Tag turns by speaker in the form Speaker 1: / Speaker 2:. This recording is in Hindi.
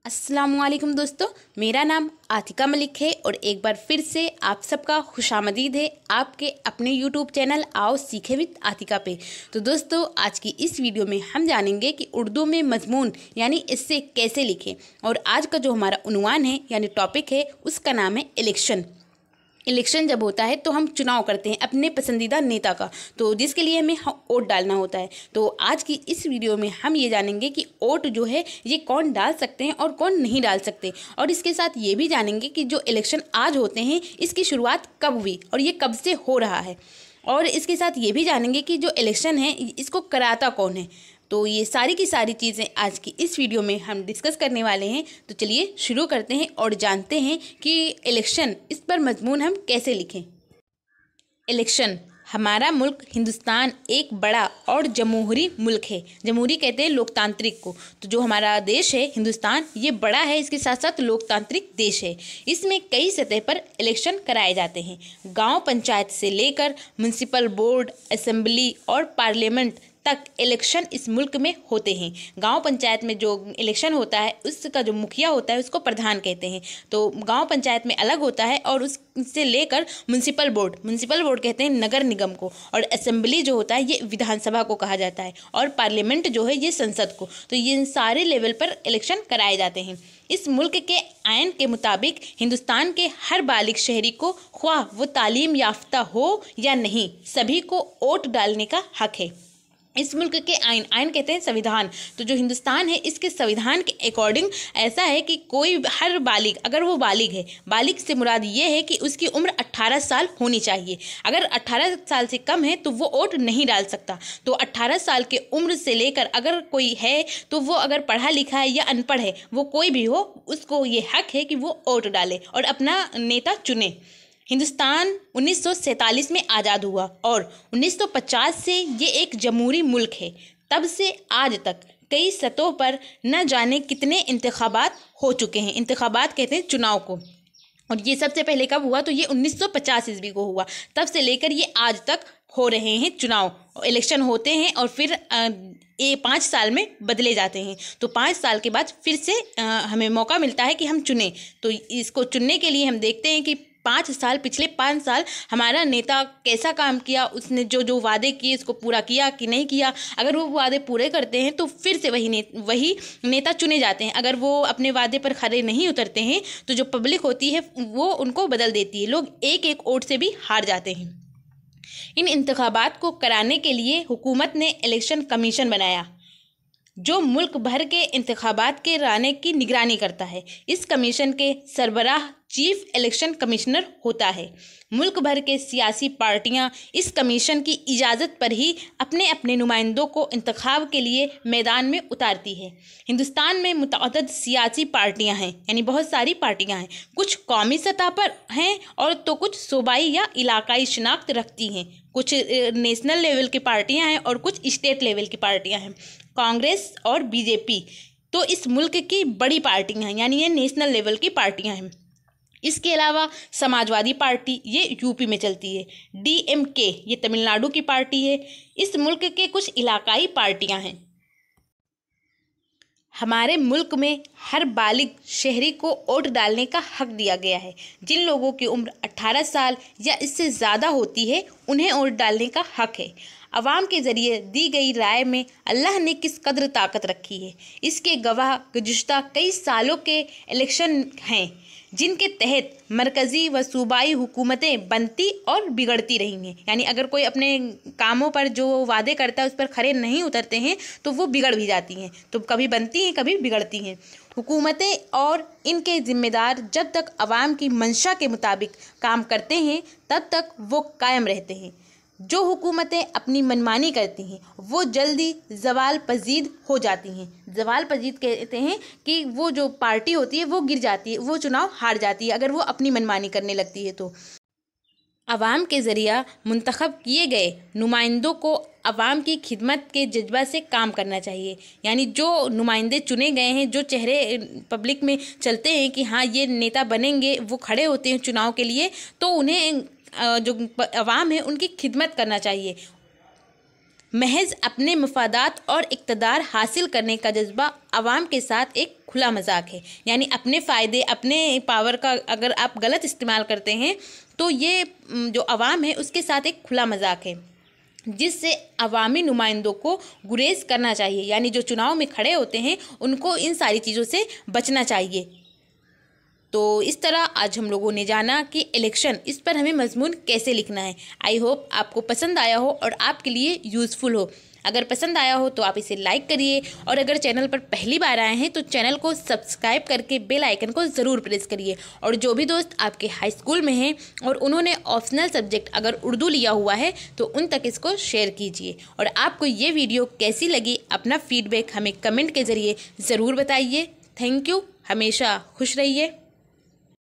Speaker 1: अस्सलामुअलैकुम दोस्तों, मेरा नाम आतिका मलिक है और एक बार फिर से आप सबका खुशामदीद है आपके अपने यूट्यूब चैनल आओ सीखे विद आतिका पे। तो दोस्तों, आज की इस वीडियो में हम जानेंगे कि उर्दू में मजमून यानी इससे कैसे लिखें। और आज का जो हमारा उन्वान है यानी टॉपिक है उसका नाम है इलेक्शन। इलेक्शन जब होता है तो हम चुनाव करते हैं अपने पसंदीदा नेता का, तो जिसके लिए हमें वोट डालना होता है। तो आज की इस वीडियो में हम ये जानेंगे कि वोट जो है ये कौन डाल सकते हैं और कौन नहीं डाल सकते। और इसके साथ ये भी जानेंगे कि जो इलेक्शन आज होते हैं इसकी शुरुआत कब हुई और ये कब से हो रहा है। और इसके साथ ये भी जानेंगे कि जो इलेक्शन है इसको कराता कौन है। तो ये सारी की सारी चीज़ें आज की इस वीडियो में हम डिस्कस करने वाले हैं। तो चलिए शुरू करते हैं और जानते हैं कि इलेक्शन इस पर मजमून हम कैसे लिखें। इलेक्शन। हमारा मुल्क हिंदुस्तान एक बड़ा और जमहूरी मुल्क है। जमहूरी कहते हैं लोकतांत्रिक को। तो जो हमारा देश है हिंदुस्तान ये बड़ा है, इसके साथ साथ लोकतांत्रिक देश है। इसमें कई सतह पर इलेक्शन कराए जाते हैं। गांव पंचायत से लेकर म्युनिसिपल बोर्ड, असेंबली और पार्लियामेंट तक इलेक्शन इस मुल्क में होते हैं। गांव पंचायत में जो इलेक्शन होता है उसका जो मुखिया होता है उसको प्रधान कहते हैं। तो गांव पंचायत में अलग होता है और उससे लेकर म्युनिसिपल बोर्ड कहते हैं नगर निगम को, और असेंबली जो होता है ये विधानसभा को कहा जाता है, और पार्लियामेंट जो है ये संसद को। तो ये सारे लेवल पर इलेक्शन कराए जाते हैं। इस मुल्क के आइन के मुताबिक हिंदुस्तान के हर बालिग शहरी को, ख्वाह वो तालीम याफ्ता हो या नहीं, सभी को वोट डालने का हक है। इस मुल्क के आइन कहते हैं संविधान। तो जो हिंदुस्तान है इसके संविधान के अकॉर्डिंग ऐसा है कि कोई हर बालिग, अगर वो बालिग है, बालिग से मुराद ये है कि उसकी उम्र 18 साल होनी चाहिए। अगर 18 साल से कम है तो वो वोट नहीं डाल सकता। तो 18 साल के उम्र से लेकर अगर कोई है तो वो अगर पढ़ा लिखा है या अनपढ़ है, वो कोई भी हो, उसको ये हक है कि वो वोट डाले और अपना नेता चुने। हिंदुस्तान 1947 में आज़ाद हुआ और 1950 से ये एक जमहूरी मुल्क है। तब से आज तक कई सतहों पर न जाने कितने इंतखाबात हो चुके हैं। इंतखाबात कहते हैं चुनाव को। और ये सबसे पहले कब हुआ तो ये 1950 ईस्वी को हुआ। तब से लेकर ये आज तक हो रहे हैं चुनाव, इलेक्शन होते हैं और फिर ये 5 साल में बदले जाते हैं। तो 5 साल के बाद फिर से हमें मौका मिलता है कि हम चुनें। तो इसको चुनने के लिए हम देखते हैं कि 5 साल, पिछले 5 साल हमारा नेता कैसा काम किया, उसने जो वादे किए उसको पूरा किया कि नहीं किया। अगर वो वादे पूरे करते हैं तो फिर से वही नेता चुने जाते हैं। अगर वो अपने वादे पर खरे नहीं उतरते हैं तो जो पब्लिक होती है वो उनको बदल देती है। लोग एक एक वोट से भी हार जाते हैं। इन इंतखाबात को कराने के लिए हुकूमत ने इलेक्शन कमीशन बनाया जो मुल्क भर के इंतखाबात के राने की निगरानी करता है। इस कमीशन के सरबराह चीफ इलेक्शन कमिश्नर होता है। मुल्क भर के सियासी पार्टियां इस कमीशन की इजाज़त पर ही अपने अपने नुमाइंदों को इंतखाब के लिए मैदान में उतारती है। हिंदुस्तान में मुतअद्दिद सियासी पार्टियां हैं, यानी बहुत सारी पार्टियां हैं। कुछ कौमी सतह पर हैं और तो कुछ सूबाई या इलाकाई शनाख्त रखती हैं। कुछ नेशनल लेवल की पार्टियां हैं और कुछ स्टेट लेवल की पार्टियां हैं। कांग्रेस और बीजेपी तो इस मुल्क की बड़ी पार्टियां हैं, यानी ये नेशनल लेवल की पार्टियां हैं। इसके अलावा समाजवादी पार्टी ये यूपी में चलती है। डीएमके ये तमिलनाडु की पार्टी है। इस मुल्क के कुछ इलाकाई पार्टियां हैं। हमारे मुल्क में हर बालिग शहरी को वोट डालने का हक दिया गया है। जिन लोगों की उम्र 18 साल या इससे ज़्यादा होती है उन्हें वोट डालने का हक है। अवाम के ज़रिए दी गई राय में अल्लाह ने किस कदर ताकत रखी है, इसके गवाह गुज़िश्ता कई सालों के इलेक्शन हैं जिनके तहत मरकज़ी व सूबाई हुकूमतें बनती और बिगड़ती रही हैं। यानी अगर कोई अपने कामों पर जो वादे करता है उस पर खरे नहीं उतरते हैं तो वो बिगड़ भी जाती हैं। तो कभी बनती हैं कभी बिगड़ती हैं। हुकूमतें और इनके ज़िम्मेदार जब तक अवाम की मंशा के मुताबिक काम करते हैं तब तक वो कायम रहते हैं। जो हुकूमतें अपनी मनमानी करती हैं वो जल्दी ज़वाल पजीद हो जाती हैं। ज़वाल पजीद कहते हैं कि वो जो पार्टी होती है वो गिर जाती है, वो चुनाव हार जाती है अगर वो अपनी मनमानी करने लगती है। तो अवाम के ज़रिया मुंतखब किए गए नुमाइंदों को अवाम की खिदमत के जज्बा से काम करना चाहिए। यानी जो नुमाइंदे चुने गए हैं, जो चेहरे पब्लिक में चलते हैं कि हाँ ये नेता बनेंगे, वो खड़े होते हैं चुनाव के लिए, तो उन्हें जो अवाम है उनकी खिदमत करना चाहिए। महज अपने मफादात और इक़्तिदार हासिल करने का जज्बा अवाम के साथ एक खुला मजाक है। यानी अपने फ़ायदे, अपने पावर का अगर आप गलत इस्तेमाल करते हैं तो ये जो अवाम है उसके साथ एक खुला मजाक है, जिससे अवामी नुमाइंदों को गुरेज करना चाहिए। यानी जो चुनाव में खड़े होते हैं उनको इन सारी चीज़ों से बचना चाहिए। तो इस तरह आज हम लोगों ने जाना कि इलेक्शन, इस पर हमें मजमून कैसे लिखना है। आई होप आपको पसंद आया हो और आपके लिए यूज़फुल हो। अगर पसंद आया हो तो आप इसे लाइक करिए, और अगर चैनल पर पहली बार आए हैं तो चैनल को सब्सक्राइब करके बेल आइकन को ज़रूर प्रेस करिए। और जो भी दोस्त आपके हाई स्कूल में हैं और उन्होंने ऑप्शनल सब्जेक्ट अगर उर्दू लिया हुआ है तो उन तक इसको शेयर कीजिए। और आपको ये वीडियो कैसी लगी, अपना फीडबैक हमें कमेंट के ज़रिए ज़रूर बताइए। Thank you. हमेशा खुश रहिए।